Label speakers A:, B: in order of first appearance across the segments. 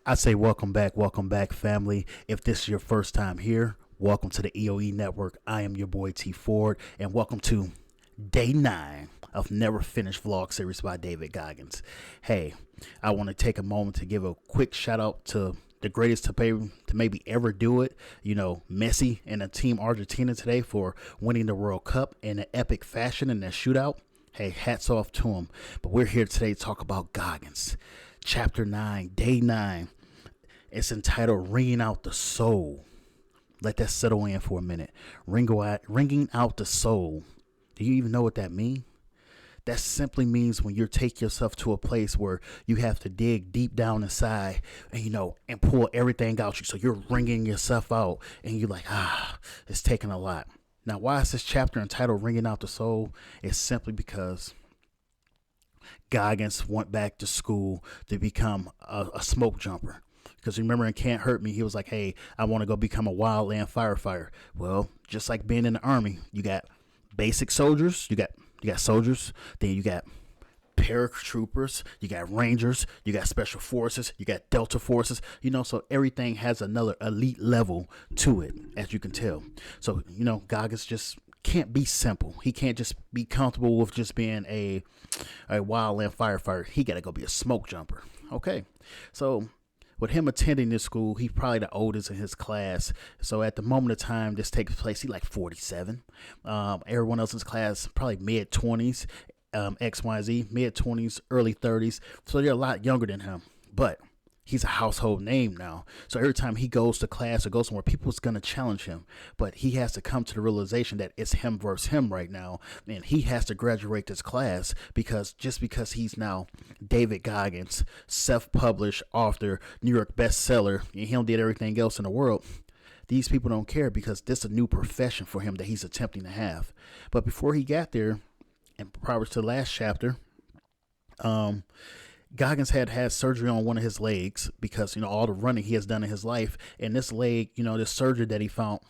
A: I say welcome back, family. If this is your first time here, welcome to the EOE Network. I am your boy T Ford, and welcome to day 9 of Never Finished vlog series by David Goggins. Hey, I want to take a moment to give a quick shout out to the greatest to maybe ever do it. You know, Messi and the team Argentina today for winning the World Cup in an epic fashion in that shootout. Hey, hats off to him. But we're here today to talk about Goggins. Chapter 9, day 9. It's entitled Wringing Out the Soul. Let that settle in for a minute. Wringing out the soul. Do you even know what that means? That simply means when you take yourself to a place where you have to dig deep down inside and pull everything out you. So you're wringing yourself out and you're like, it's taking a lot. Now, why is this chapter entitled Wringing Out the Soul? It's simply because Goggins went back to school to become a smoke jumper. Because remember in Can't Hurt Me, he was like, hey, I want to go become a wildland firefighter. Well, just like being in the Army, you got basic soldiers, you got soldiers, then you got paratroopers, you got rangers, you got special forces, you got Delta forces, so everything has another elite level to it, as you can tell. So, Goggins just can't be simple. He can't just be comfortable with just being a wildland firefighter. He got to go be a smoke jumper. Okay, so with him attending this school, he's probably the oldest in his class. So at the moment of time this takes place, he's like 47. Everyone else in his class probably mid-20s, X, Y, Z, mid-20s, early 30s. So they're a lot younger than him. But he's a household name now. So every time he goes to class or goes somewhere, people's going to challenge him. But he has to come to the realization that it's him versus him right now. And he has to graduate this class because he's now David Goggins, self-published author, New York bestseller, and he did everything else in the world. These people don't care because this is a new profession for him that he's attempting to have. But before he got there, and prior to the last chapter, Goggins had surgery on one of his legs because, all the running he has done in his life. And this leg, this surgery that he found,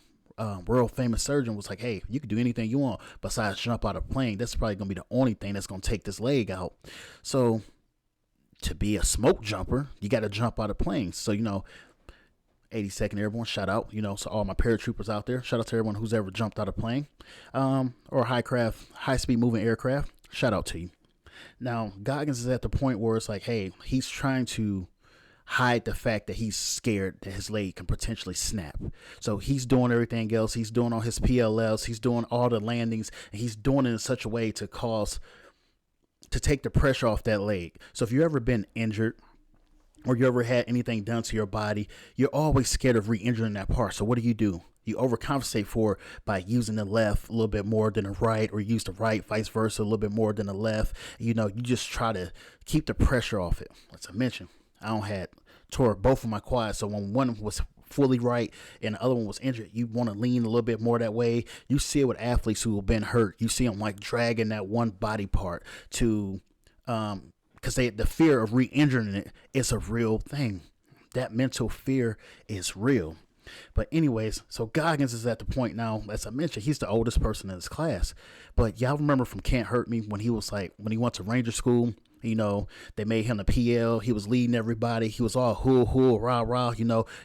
A: world famous surgeon was like, hey, you can do anything you want besides jump out of a plane. That's probably going to be the only thing that's going to take this leg out. So to be a smoke jumper, you got to jump out of planes. So, 82nd Airborne, shout out, so all my paratroopers out there, shout out to everyone who's ever jumped out of a plane, or high speed moving aircraft, shout out to you. Now, Goggins is at the point where it's like, hey, he's trying to hide the fact that he's scared that his leg can potentially snap. So he's doing everything else. He's doing all his PLLs. He's doing all the landings. And he's doing it in such a way to take the pressure off that leg. So if you've ever been injured or you ever had anything done to your body, you're always scared of re-injuring that part. So what do? You overcompensate for it by using the left a little bit more than the right, or use the right, vice versa, a little bit more than the left. You just try to keep the pressure off it. As I mentioned, tore both of my quads. So when one was fully right and the other one was injured, you want to lean a little bit more that way. You see it with athletes who have been hurt. You see them like dragging that one body part to, because the fear of re-injuring it is a real thing. That mental fear is real. But anyways, so Goggins is at the point now, as I mentioned, he's the oldest person in his class. But y'all remember from Can't Hurt Me when he went to Ranger School, they made him the PL. He was leading everybody. He was all hoo, rah, rah,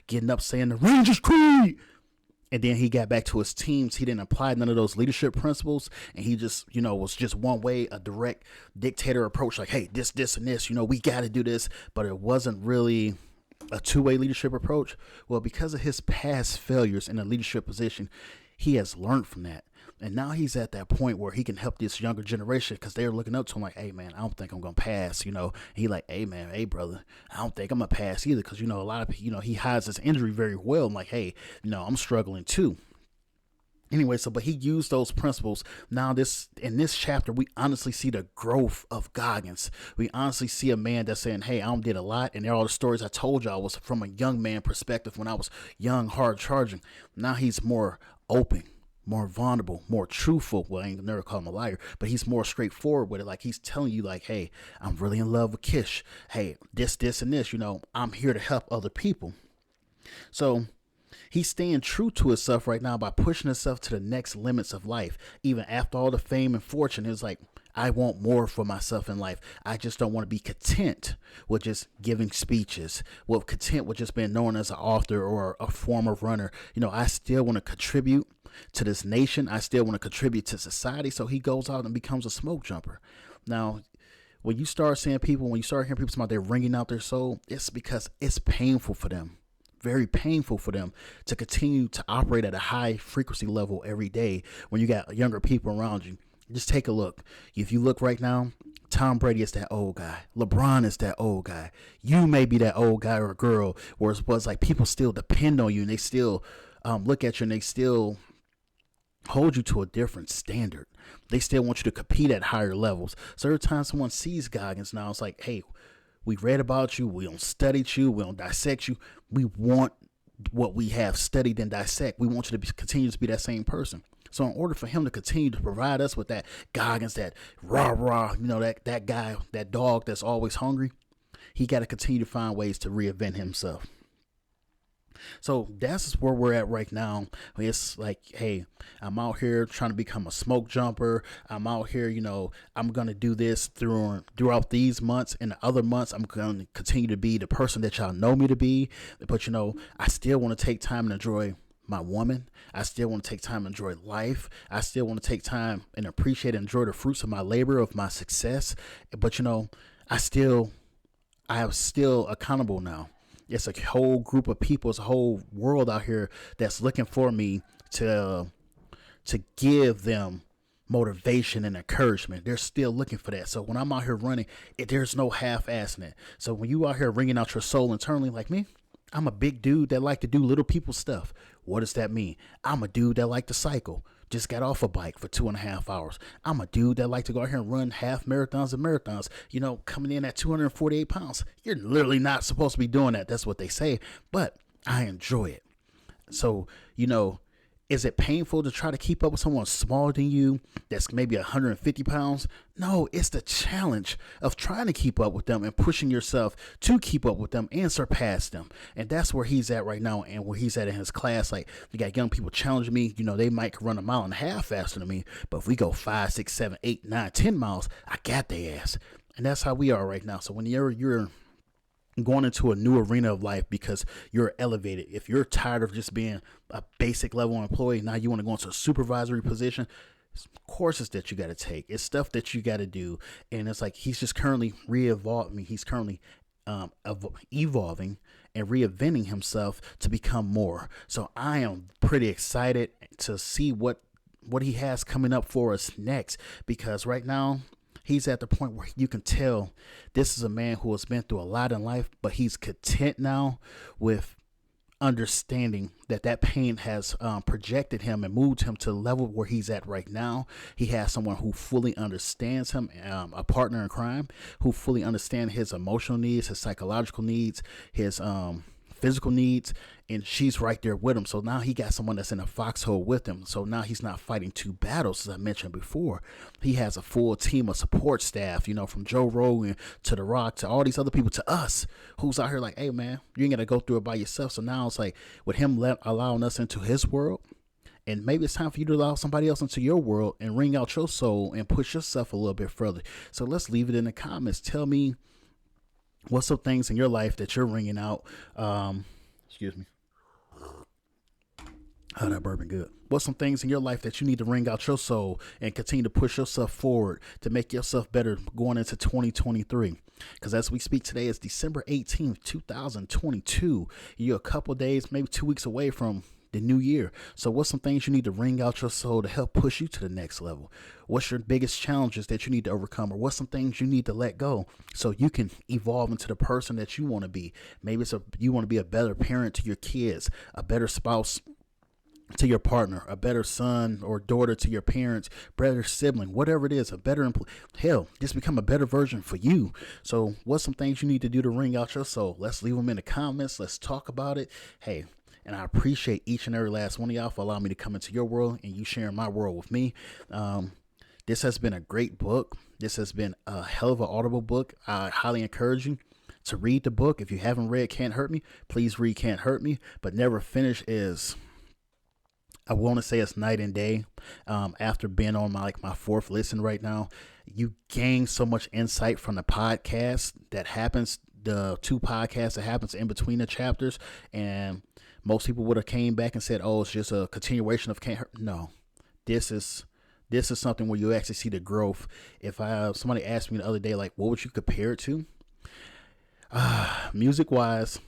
A: getting up saying the Rangers creed. And then he got back to his teams. He didn't apply none of those leadership principles. And he just, was just one way, a direct dictator approach. Like, hey, this, and this, we got to do this. But it wasn't really a two-way leadership approach. Well, because of his past failures in a leadership position, he has learned from that. And now he's at that point where he can help this younger generation because they're looking up to him like, hey, man, I don't think I'm going to pass, And he like, hey, man, hey, brother, I don't think I'm going to pass either because, a lot of, he hides his injury very well. I'm like, hey, I'm struggling too. Anyway, but he used those principles. Now in this chapter, we honestly see the growth of Goggins. We honestly see a man that's saying, hey, I did a lot. And all the stories I told y'all was from a young man perspective when I was young, hard charging. Now he's more open, more vulnerable, more truthful. Well, I ain't never call him a liar, but he's more straightforward with it. Like he's telling you like, hey, I'm really in love with Kish. Hey, this, and this, I'm here to help other people. So he's staying true to himself right now by pushing himself to the next limits of life. Even after all the fame and fortune, it's like, I want more for myself in life. I just don't want to be content with just giving speeches, with content with just being known as an author or a former runner. I still want to contribute to this nation. I still want to contribute to society. So he goes out and becomes a smoke jumper. Now, when you start hearing people talking about they're wringing out their soul, it's because it's painful for them. Very painful for them to continue to operate at a high frequency level every day when you got younger people around you. Just take a look. If you look right now, Tom Brady is that old guy. LeBron is that old guy. You may be that old guy or girl where it was like people still depend on you and they still look at you and they still hold you to a different standard. They still want you to compete at higher levels. So every time someone sees Goggins now, it's like, hey, we read about you. We don't study you. We don't dissect you. We want what we have studied and dissect. We want you to continue to be that same person. So in order for him to continue to provide us with that Goggins, that rah, that guy, that dog that's always hungry, he got to continue to find ways to reinvent himself. So that's where we're at right now. It's like, hey, I'm out here trying to become a smoke jumper. I'm out here, I'm going to do this throughout these months. And the other months, I'm going to continue to be the person that y'all know me to be. But, I still want to take time and enjoy my woman. I still want to take time and enjoy life. I still want to take time and appreciate and enjoy the fruits of my labor, of my success. But, I am still accountable now. It's a whole group of people, it's a whole world out here that's looking for me to give them motivation and encouragement. They're still looking for that. So when I'm out here running, there's no half-assing it. So when you out here wringing out your soul internally like me, I'm a big dude that like to do little people stuff. What does that mean? I'm a dude that like to cycle. Just got off a bike for 2.5 hours. I'm a dude that like to go out here and run half marathons and marathons, coming in at 248 pounds. You're literally not supposed to be doing that. That's what they say, but I enjoy it. So, is it painful to try to keep up with someone smaller than you that's maybe 150 pounds? No, it's the challenge of trying to keep up with them and pushing yourself to keep up with them and surpass them. And that's where he's at right now and where he's at in his class. Like, you got young people challenging me. They might run 1.5 miles faster than me. But if we go 5, 6, 7, 8, 9, 10 miles, I got their ass. And that's how we are right now. So when you're going into a new arena of life because you're elevated. If you're tired of just being a basic level employee, now you want to go into a supervisory position, courses that you got to take. It's stuff that you got to do. And it's like he's just currently re-evolving. He's currently evolving and reinventing himself to become more. So I am pretty excited to see what he has coming up for us next, because right now he's at the point where you can tell this is a man who has been through a lot in life, but he's content now with understanding that pain has projected him and moved him to the level where he's at right now. He has someone who fully understands him, a partner in crime, who fully understands his emotional needs, his psychological needs, his physical needs, and she's right there with him. So now he got someone that's in a foxhole with him. So now he's not fighting two battles, as I mentioned before. He has a full team of support staff, from Joe Rogan to The Rock to all these other people to us, who's out here like, hey man, you ain't gotta go through it by yourself. So now it's like with him allowing us into his world, and maybe it's time for you to allow somebody else into your world and wring out your soul and push yourself a little bit further. So let's leave it in the comments. Tell me what's some things in your life that you're wringing out. Excuse me. Oh, that bourbon good. What's some things in your life that you need to wring out your soul and continue to push yourself forward to make yourself better going into 2023? Because as we speak today, it's December 18th, 2022. You're a couple days, maybe 2 weeks away from the new year. So what's some things you need to wring out your soul to help push you to the next level? What's your biggest challenges that you need to overcome? Or what's some things you need to let go so you can evolve into the person that you want to be? Maybe you want to be a better parent to your kids, a better spouse to your partner, a better son or daughter to your parents, better sibling, whatever it is, a better hell, just become a better version for you. So what's some things you need to do to wring out your soul? Let's leave them in the comments. Let's talk about it. Hey, and I appreciate each and every last one of y'all for allowing me to come into your world and you sharing my world with me. This has been a great book. This has been a hell of an audible book. I highly encourage you to read the book. If you haven't read Can't Hurt Me, please read Can't Hurt Me. But Never Finished is I want to say it's night and day. After being on my fourth listen right now, you gain so much insight from the podcast that happens, the two podcasts that happens in between the chapters, and most people would have came back and said, "Oh, it's just a continuation of Can't Hurt." No, this is this is something where you actually see the growth. If somebody asked me the other day, like, what would you compare it to? Music wise,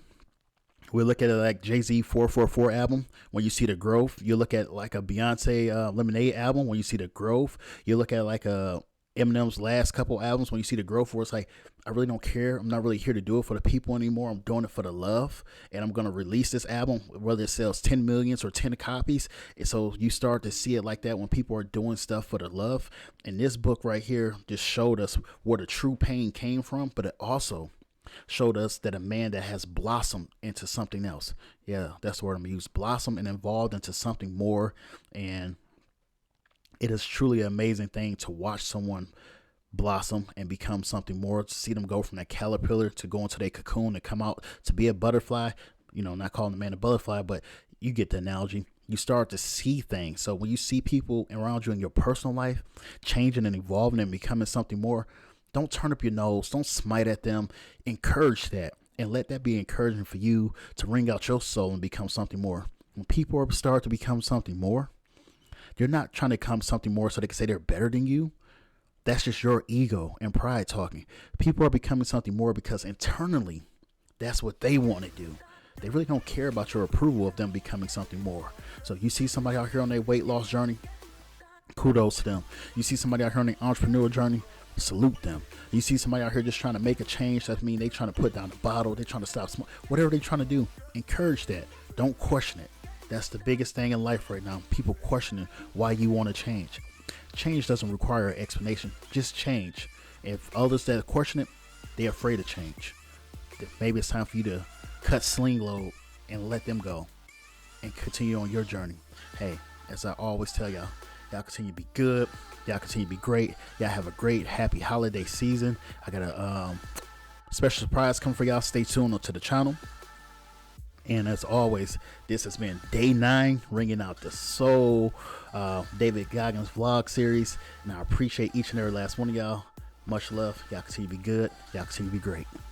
A: we look at it like Jay-Z 444 album when you see the growth. You look at like a Beyonce Lemonade album when you see the growth. You look at like a Eminem's last couple albums when you see the growth, where it's like, I really don't care. I'm not really here to do it for the people anymore. I'm doing it for the love, and I'm gonna release this album whether it sells 10 millions or 10 copies. And so you start to see it like that when people are doing stuff for the love. And this book right here just showed us where the true pain came from, but it also showed us that a man that has blossomed into something else. Yeah, that's the word I'm gonna use. Blossom and evolved into something more. And it is truly an amazing thing to watch someone blossom and become something more, to see them go from that caterpillar to go into their cocoon and come out to be a butterfly. Not calling the man a butterfly, but you get the analogy. You start to see things. So when you see people around you in your personal life changing and evolving and becoming something more, don't turn up your nose. Don't smite at them. Encourage that, and let that be encouraging for you to wring out your soul and become something more. When people start to become something more, you're not trying to become something more so they can say they're better than you. That's just your ego and pride talking. People are becoming something more because internally, that's what they want to do. They really don't care about your approval of them becoming something more. So you see somebody out here on their weight loss journey, kudos to them. You see somebody out here on their entrepreneurial journey, salute them. You see somebody out here just trying to make a change, that means they trying to put down the bottle, they trying to stop smoking, whatever they trying to do, encourage that. Don't question it. That's the biggest thing in life right now. People questioning why you want to change. Change doesn't require an explanation. Just change. If others that question it, they're afraid of change. Maybe it's time for you to cut sling load and let them go and continue on your journey. Hey, as I always tell y'all continue to be good. Y'all continue to be great. Y'all have a great, happy holiday season. I got a special surprise coming for y'all. Stay tuned to the channel. And as always, this has been day 9, ringing out the soul, David Goggins vlog series. And I appreciate each and every last one of y'all. Much love. Y'all continue to be good. Y'all continue to be great.